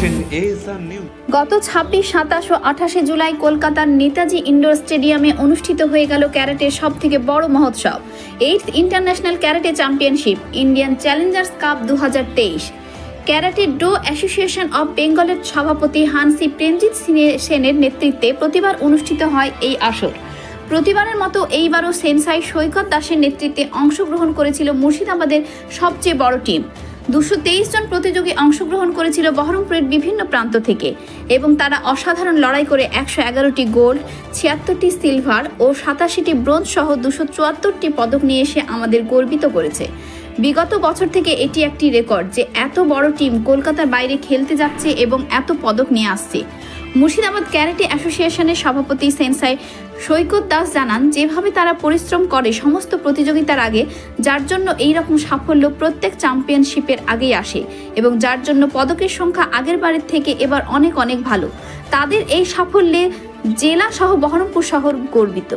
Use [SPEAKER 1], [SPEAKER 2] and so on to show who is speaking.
[SPEAKER 1] দেখছেন ASR news.
[SPEAKER 2] গত 26, 27 ও 28 জুলাই কলকাতার নেতাজি ইন্ডোর স্টেডিয়ামে অনুষ্ঠিত হয়ে গেল ক্যারাটের সবথেকে বড় মহোৎসব 8th international karate championship Indian challengers cup 2023। Karate do association of বেঙ্গলের সভাপতি হানসি প্রেমজিৎ সেনের নেতৃত্বে প্রতিবার অনুষ্ঠিত হয় এই আসর। প্রতিবারের মতো এইবারও সেন্সাই সৈকত দাসের নেতৃত্বে অংশগ্রহণ করেছিল মুর্শিদাবাদের সবচেয়ে বড় টিম। 223 জন প্রতিযোগী অংশগ্রহণ করেছিল বহরমপুরের বিভিন্ন প্রান্ত থেকে এবং তারা অসাধারণ লড়াই করে 111টি গোল্ড, 76টি সিলভার ও 87টি ব্রোঞ্জ সহ 274টি পদক নিয়ে এসে আমাদের গর্বিত করেছে। বিগত বছর থেকে এটি একটি রেকর্ড যে এত বড় টিম কলকাতার বাইরে খেলতে যাচ্ছে এবং এত পদক নিয়ে আসছে। মুর্শিদাবাদ ক্যারাটে অ্যাসোসিয়েশনের সভাপতি সেন্সাই সৈকত দাস জানান, যেভাবে তারা পরিশ্রম করে সমস্ত প্রতিযোগিতার আগে, যার জন্য এই রকম সাফল্য প্রত্যেক চ্যাম্পিয়নশিপের আগেই আসে এবং যার জন্য পদকের সংখ্যা আগের বারের থেকে এবার অনেক ভালো। তাদের এই সাফল্যে জেলা সহ বহরমপুর শহর গর্বিত।